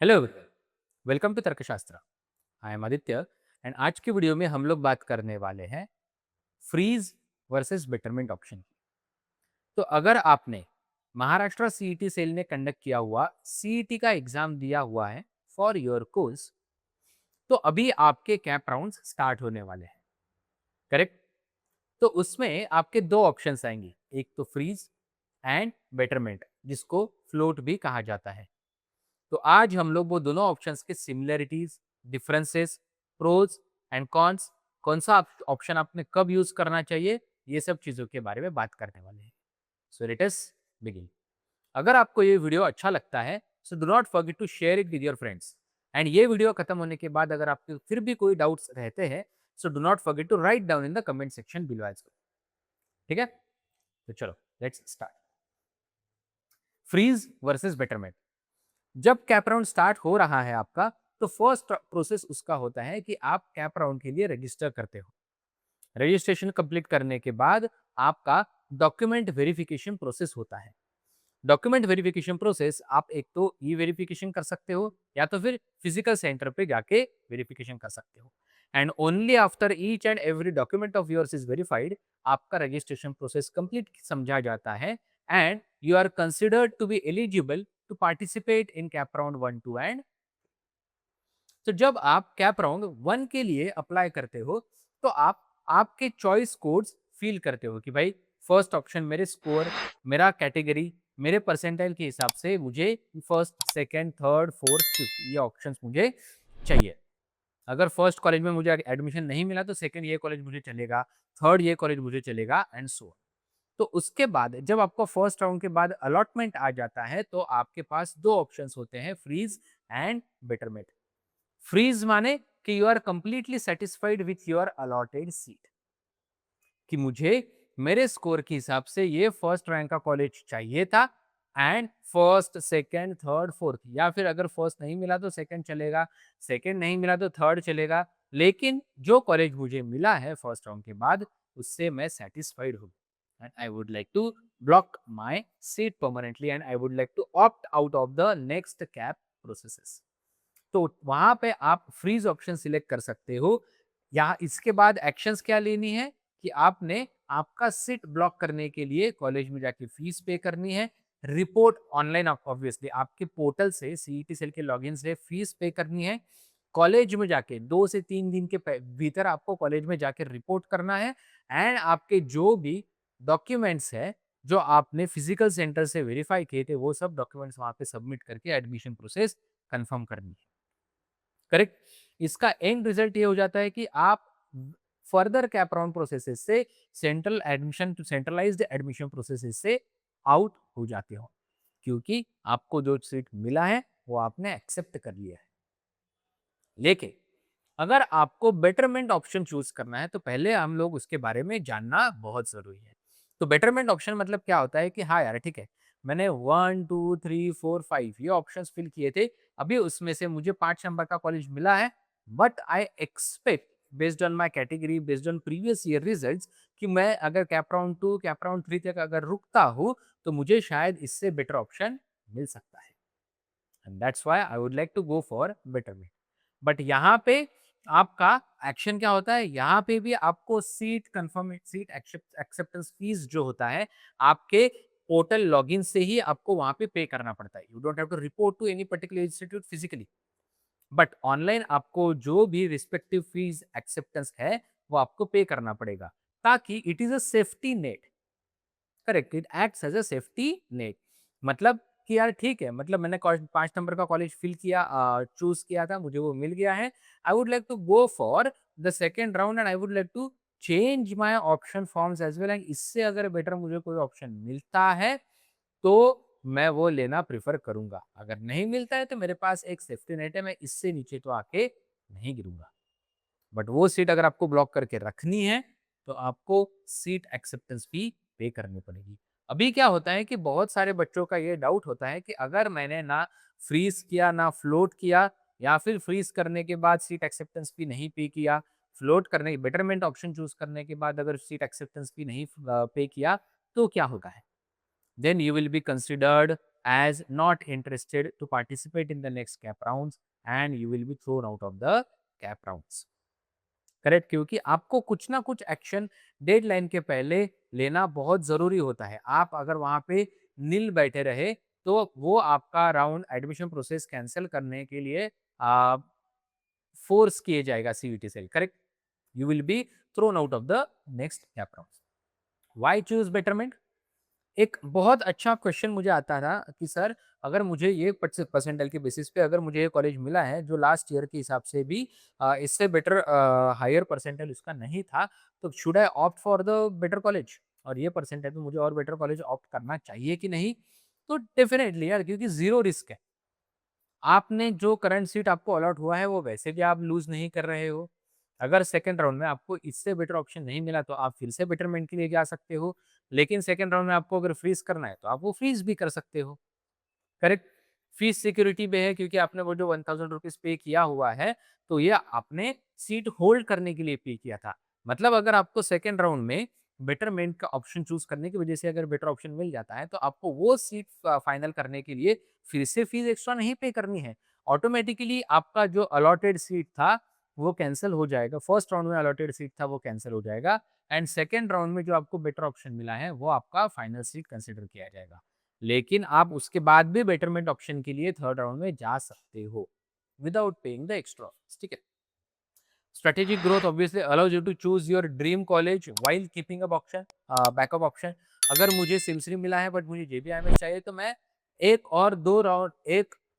Hello everyone, welcome to तर्कशास्त्र। I am Aditya and आज की वीडियो में हम लोग बात करने वाले हैं फ्रीज वर्सेस बेटरमेंट ऑप्शन की। तो अगर आपने महाराष्ट्र सीईटी सेल ने कंडक्ट किया हुआ सीईटी का एग्जाम दिया हुआ है फॉर योर कोर्स, तो अभी आपके कैप राउंड्स स्टार्ट होने वाले हैं, करेक्ट? तो उसमें आपके दो ऑप्शंस आएंगे, एक तो फ्रीज एंड बेटरमेंट, जिसको फ्लोट भी कहा जाता है। तो आज हम लोग वो दोनों ऑप्शंस के similarities, differences, pros and cons, कौन सा ऑप्शन आपने कब यूज करना चाहिए, ये सब चीजों के बारे में बात करने वाले हैं। So let us begin. अगर आपको ये वीडियो अच्छा लगता है so do not forget to share it with your friends. And ये वीडियो खत्म होने के बाद अगर आपके फिर भी कोई डाउट्स रहते हैं so do not forget to write down in the comment section below as well. ठीक है, तो चलो let's start. Freeze versus betterment. जब कैप राउंड स्टार्ट हो रहा है आपका, तो फर्स्ट प्रोसेस उसका होता है कि आप कैप राउंड के लिए रजिस्टर करते हो। रजिस्ट्रेशन कंप्लीट करने के बाद आपका डॉक्यूमेंट वेरिफिकेशन प्रोसेस होता है। डॉक्यूमेंट वेरिफिकेशन प्रोसेस आप एक तो ई वेरिफिकेशन कर सकते हो या तो फिर फिजिकल सेंटर पे जाके वेरिफिकेशन कर सकते हो। And only after each and every document of yours is verified आपका रजिस्ट्रेशन प्रोसेस कंप्लीट समझा जाता है and you are considered to be eligible to participate in CAP round 1, 2 and. तो जब आप कैप राउंड 1 के लिए अप्लाई करते हो तो आप आपके चॉइस कोड्स फिल करते हो कि भाई फर्स्ट ऑप्शन मेरे स्कोर, मेरा कैटेगरी, मेरे परसेंटाइल के हिसाब से मुझे first, second, third, fourth, fifth ये ऑप्शंस मुझे चाहिए। अगर फर्स्ट कॉलेज में मुझे एडमिशन नहीं मिला तो सेकंड ये कॉलेज मुझे चलेगा, थर्ड ये कॉलेज मुझे चलेगा एंड सो। तो उसके बाद जब आपको फर्स्ट राउंड के बाद अलॉटमेंट आ जाता है तो आपके पास दो ऑप्शंस होते हैं, फ्रीज एंड बेटरमेंट। फ्रीज माने कि you are completely satisfied with your allotted seat, कि मुझे मेरे स्कोर के हिसाब से ये फर्स्ट रैंक का कॉलेज चाहिए था and first, second, third, fourth, या फिर अगर फर्स्ट नहीं मिला तो सेकंड चलेगा, सेकंड नहीं मिला तो थर्ड चलेगा, लेकिन जो कॉलेज मुझे मिला है फर्स्ट राउंड के बाद उससे मैं सेटिस्फाइड हूँ and I would like to block my seat permanently and I would like to opt out of the next CAP processes. तो वहां पे आप फ्रीज ऑप्शन सिलेक्ट कर सकते हो। या इसके बाद एक्शंस क्या लेनी है कि आपने आपका सीट ब्लॉक करने के लिए कॉलेज में जाके फीस पे करनी है, रिपोर्ट ऑनलाइन ऑब्वियसली आपके पोर्टल से, सीईटी सेल के लॉगिन से फीस पे करनी है। कॉलेज में जाके 2 से 3 दिन के भीतर आपको कॉलेज में जाके रिपोर्ट करना है एंड आपके जो भी डॉक्यूमेंट्स है जो आपने फिजिकल सेंटर से वेरीफाई किए थे वो सब डॉक्यूमेंट्स वहां पे सबमिट करके एडमिशन प्रोसेस कंफर्म करनी है। करेक्ट? इसका एंड रिजल्ट ये हो जाता है कि आप फर्दर कैप राउंड प्रोसेसेस से, central admission to centralized admission processes से आउट हो जाते हो, क्योंकि आपको जो सीट मिला है वो आपने एक्सेप्ट कर लिया है। लेकिन अगर आपको बेटरमेंट ऑप्शन चूज करना है तो पहले हम लोग उसके बारे में जानना बहुत जरूरी है। तो बेटरमेंट ऑप्शन मतलब क्या होता है कि हाँ यार ठीक है, मैंने 1, 2, 3, 4, 5 ये ऑप्शंस फिल किए थे, अभी उसमें से मुझे 5 नंबर का कॉलेज मिला है, but I expect based on my category, based on previous year result, कि मैं अगर कैप राउंड 2, कैप राउंड 3 तक अगर रुकता हूँ तो मुझे शायद इससे बेटर ऑप्शन मिल सकता है and that's why I would like to go for betterment. But यहाँ पे आपका एक्शन क्या होता है, यहाँ पे भी आपको seat confirm, seat acceptance fees जो होता है आपके पोर्टल लॉगिन से ही आपको वहां पे पे करना पड़ता है। You don't have to report to any particular institute physically, but online आपको जो भी रिस्पेक्टिव फीस एक्सेप्टेंस है वो आपको पे करना पड़ेगा, ताकि it is a safety net. Correct, it acts as a safety net. मतलब कि यार ठीक है, मतलब मैंने 5 नंबर का कॉलेज फिल किया, चूज किया था, मुझे वो मिल गया है, I would like to go for the second round and I would like to change my option forms as well, and इससे अगर बेटर मुझे कोई ऑप्शन मिलता है तो मैं वो लेना प्रेफर करूंगा। अगर नहीं मिलता है तो मेरे पास एक सेफ्टी नेट है, मैं इससे नीचे तो आके नहीं गिरूंगा। बट वो सीट अगर आपको ब्लॉक करके रखनी है तो आपको सीट एक्सेप्टेंस फी पे करनी पड़ेगी। अभी क्या होता है कि बहुत सारे बच्चों का ये डाउट होता है कि अगर मैंने ना फ्रीज किया ना फ्लोट किया, या फिर फ्रीज करने के बाद सीट एक्सेप्टेंस फी नहीं पे किया, फ्लोट करने बेटरमेंट ऑप्शन चूज करने के बाद अगर सीट एक्सेप्टेंस फी नहीं पे किया तो क्या होगा है, then you will be considered as not interested to participate in the next cap rounds and you will be thrown out of the cap rounds. Correct, क्योंकि आपको कुछ ना कुछ एक्शन डेडलाइन के पहले लेना बहुत ज़रूरी होता है। आप अगर वहाँ पे निल बैठे रहे, तो वो आपका राउंड एडमिशन प्रोसेस कैंसल करने के लिए फोर्स किए जाएगा CET cell, correct? You will be thrown out of the next CAP round. Why choose betterment? एक बहुत अच्छा क्वेश्चन मुझे आता था कि सर, अगर मुझे ये परसेंटाइल के बेसिस पे अगर मुझे ये कॉलेज मिला है जो लास्ट ईयर के हिसाब से भी इससे बेटर हायर परसेंटाइल उसका नहीं था, तो should I opt for the better college? और ये परसेंटाइल में मुझे और बेटर कॉलेज ऑप्ट करना चाहिए कि नहीं? तो डेफिनेटली यार, क्योंकि ज़ीरो रिस्क है। आपने जो करंट सीट आपको अलॉट हुआ है वो वैसे भी आप लूज़ नहीं कर रहे हो। अगर सेकंड राउंड में आपको इससे बेटर ऑप्शन नहीं मिला तो आप फिर से बेटरमेंट के लिए जा सकते हो। लेकिन सेकंड राउंड में आपको अगर फ्रीज़ करना है तो आप वो फ्रीज़ भी कर सकते हो। करेक्ट? फीस सिक्योरिटी पे है क्योंकि आपने वो जो ₹1000 पे किया हुआ है, तो ये आपने सीट होल्ड करने के लिए पे किया था। मतलब अगर आपको सेकंड राउंड में बेटरमेंट का ऑप्शन चूज़ करने की वजह से अगर बेटर ऑप्शन मिल जाता है, तो आपको वो सीट फाइनल करने के लिए फिर से फीस एक्स्ट्रा नहीं पे करनी है। ऑटोमैटिकली आपका जो अलॉटेड सीट था, वो कैंसल हो जाएगा। फर्स्ट राउंड में अलॉटेड सीट था, वो कैंसल हो जाएगा एंड सेकंड राउंड में जो आपको बेटर ऑप्शन मिला है, वो आपका फाइनल सीट कंसिडर किया जाएगा। लेकिन आप उसके बाद भी बेटरमेंट ऑप्शन के लिए थर्ड राउंड में जा सकते हो विदाउट पेइंग द एक्स्ट्रा, ठीक है? Strategic growth obviously allows you to choose your dream college while keeping up option, backup option. अगर मुझे सिमसरी मिला है बट मुझे जेबीआईएमएस चाहिए, तो मैं एक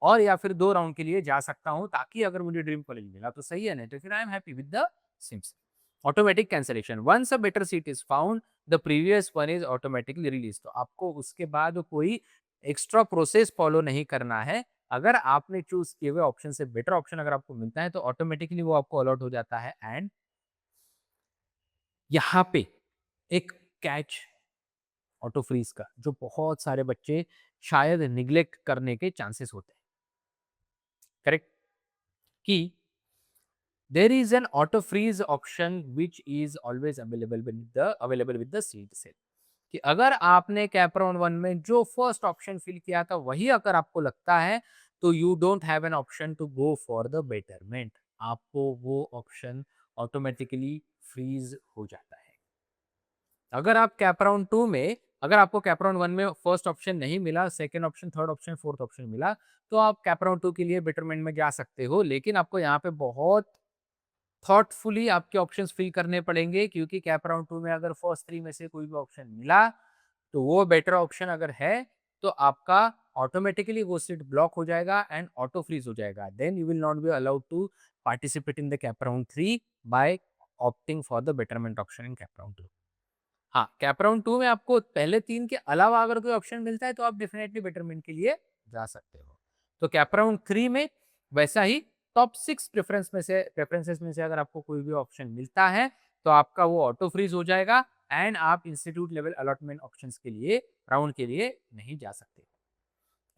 और या फिर दो राउंड के लिए जा सकता हूं, ताकि अगर मुझे ड्रीम कॉलेज मिला तो सही है, नहीं तो फिर I am happy with the सिमसरी। Automatic cancellation, once a better seat is found the previous one is automatically release. तो आपको उसके बाद कोई एक्स्ट्रा प्रोसेस फॉलो नहीं करना है। अगर आपने चूज किए हुए ऑप्शन से बेटर ऑप्शन अगर आपको मिलता है, तो ऑटोमेटिकली वो आपको अलॉट हो जाता है। एंड यहाँ पे एक कैच ऑटो फ्रीज का, जो बहुत सारे बच्चे शायद निग्लेक्ट करने के चांसेस होते हैं, करेक्ट? कि there is an auto freeze option which is always available with the seat cell. कि अगर आपने कैपराउन वन में जो फर्स्ट ऑप्शन फिल किया था वही अगर आपको लगता है, तो you don't have an option to go for the betterment. आपको वो ऑप्शन ऑटोमेटिकली फ्रीज हो जाता है। अगर आप कैपराउंड टू में, अगर आपको कैपराउंड वन में फर्स्ट ऑप्शन नहीं मिला, second option, third option, fourth option मिला, तो आप कैपराउंड टू के लिए बेटरमेंट में जा सकते हो। लेकिन आपको यहाँ पे बहुत थॉटफुली आपके ऑप्शंस फिल करने पड़ेंगे, क्योंकि कैप राउंड 2 में अगर फर्स्ट 3 में से कोई भी ऑप्शन मिला, तो वो बेटर ऑप्शन अगर है, तो आपका ऑटोमेटिकली वो सीट ब्लॉक हो जाएगा एंड ऑटो फ्रीज हो जाएगा। Then you will not be allowed to participate in the CAP round 3 by opting for the betterment option in CAP round 2। हाँ, कैप राउंड 2 में आपको पहले 3 के अलावा अगर कोई ऑप्शन मिलता है, तो आप डेफिनिटली बेटरमेंट के लिए जा सकते हो। तो कैप राउंड 3 में वैसा ही टॉप 6 प्रेफरेंसेस में से अगर आपको कोई भी ऑप्शन मिलता है, तो आपका वो ऑटो फ्रीज हो जाएगा एंड आप इंस्टीट्यूट लेवल अलॉटमेंट ऑप्शंस के लिए राउंड के लिए नहीं जा सकते।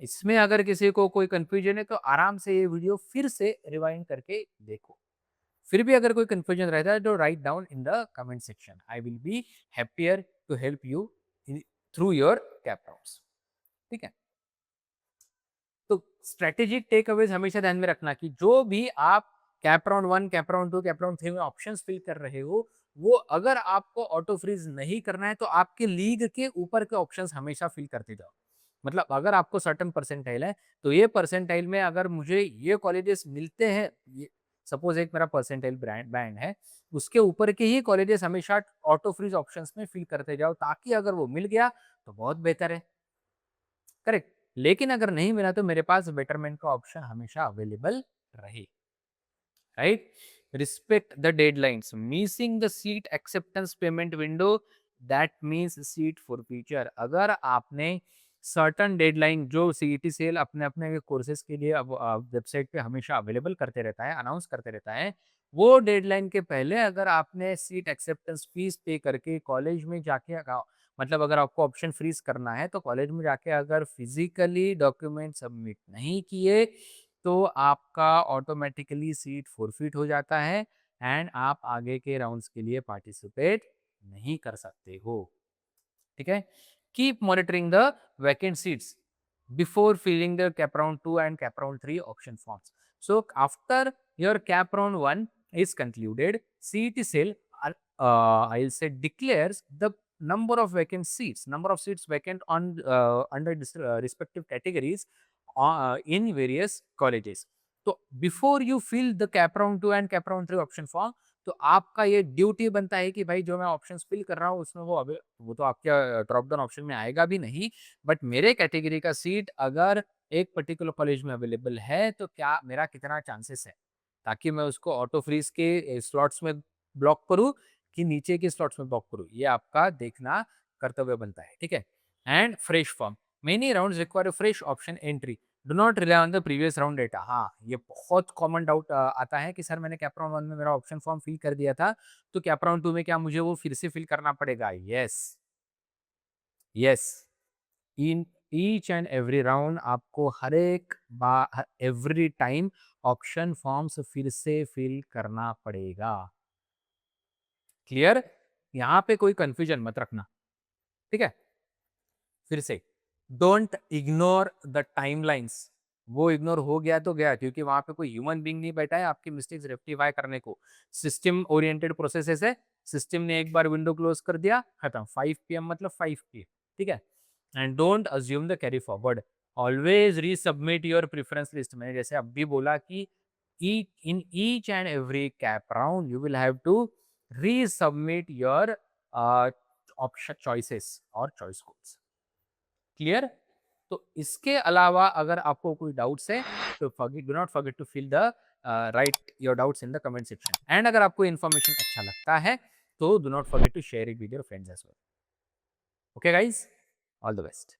इसमें अगर किसी को कोई कंफ्यूजन है, तो आराम से ये वीडियो फिर से रिवाइंड करके देखो। फिर भी अगर कोई कंफ्यूजन रहता है, तो write down in the comment section. I will be happier to help you through your CAP rounds, ठीक है? तो स्ट्रेटेजिक टेक अवेज हमेशा ध्यान में रखना कि जो भी आप cap round 1, cap round 2, cap round 3 में ऑप्शंस फिल कर रहे हो, वो अगर आपको ऑटो फ्रीज नहीं करना है, तो आपके लीग के ऊपर के ऑप्शंस हमेशा फिल करते जाओ। मतलब अगर आपको सर्टेन परसेंटाइल है, तो ये परसेंटाइल में अगर मुझे ये कॉलेजेस मिलते हैं, ये सपोज एक मेरा परसेंटाइल बैंड है, उसके ऊपर के ही कॉलेजेस हमेशा ऑटो फ्रीज ऑप्शंस में फिल करते जाओ, ताकि अगर वो मिल गया तो बहुत बेहतर है, करेक्ट? लेकिन अगर नहीं मिला, तो मेरे पास बेटरमेंट का ऑप्शन हमेशा अवेलेबल रहे, right? Respect the deadlines, missing the seat acceptance payment window, that means seat for future. अगर आपने सर्टन डेडलाइन, जो सीईटी सेल अपने अपने कोर्सेज के लिए अब वेबसाइट पे हमेशा अवेलेबल करते रहता है, अनाउंस करते रहता है, वो डेडलाइन के पहले अगर आपने सीट एक्सेप्टेंस फीस पे करके कॉलेज में जाके मतलब अगर आपको ऑप्शन फ्रीज करना है, तो कॉलेज में जाके अगर फिजिकली डॉक्यूमेंट सबमिट नहीं किए, तो आपका ऑटोमेटिकली सीट फॉरफिट हो जाता है एंड आप आगे के राउंड्स के लिए पार्टिसिपेट नहीं कर सकते हो, ठीक है? Keep monitoring the vacant seats, before filling the cap round 2 and cap round 3 option forms. So after your cap round 1 is concluded, CET cell, I'll say, declares the number of vacant seats, number of seats vacant on under respective categories in various colleges. तो before you fill the CAP round 2 and CAP round 3 option form, तो आपका ये duty बनता है कि भाई जो मैं ऑप्शंस फिल कर रहा हूँ उसमें वो तो आपके ड्रॉप डाउन ऑप्शन में आएगा भी नहीं, बट मेरे कैटेगरी का सीट अगर एक पर्टिकुलर कॉलेज में अवेलेबल है तो क्या मेरा कितना चांसेस है, ताकि मैं उसको ऑटो फ्रीज के स्लॉट्स में ब्लॉक करूँ कि नीचे के स्लॉट्स में ब्लॉक करूँ, ये आपका देखना कर्तव्य बनता है, ठीक है। And fresh form, many rounds require fresh option entry, do not rely on the previous round data. हाँ, ये बहुत कॉमन डाउट आता है कि सर मैंने कैप राउंड 1 में मेरा ऑप्शन फॉर्म फिल कर दिया था, तो कैप राउंड 2 में क्या मुझे वो फिर से फिल करना पड़ेगा? Yes, yes. In each and every round आपको हर एक बार, एवरी टाइम ऑप्शन फॉर्म्स फिर से फिल करना पड़ेगा। क्लियर? यहाँ पे कोई कंफ्यूजन मत रखना, ठीक है। फिर से, डोंट इग्नोर द टाइमलाइंस। वो इग्नोर हो गया तो गया, क्योंकि वहां पे कोई ह्यूमन बीइंग नहीं बैठा है आपकी मिस्टेक्स रेक्टिफाई करने को। सिस्टम ओरिएंटेड प्रोसेसेस है, सिस्टम ने एक बार विंडो क्लोज कर दिया, खत्म। 5 PM मतलब 5 PM, ठीक है। And don't assume the carry forward, always resubmit your preference list. मैंने जैसे अभी बोला कि in each and every cap round you will have to resubmit your option choices or choice codes. Clear? तो इसके अलावा अगर आपको कोई डाउट्स है तो do not forget to fill the right your doubts in the comment section. And अगर आपको इन्फॉर्मेशन अच्छा लगता है तो do not forget to share it with your friends as well. Okay guys, all the best.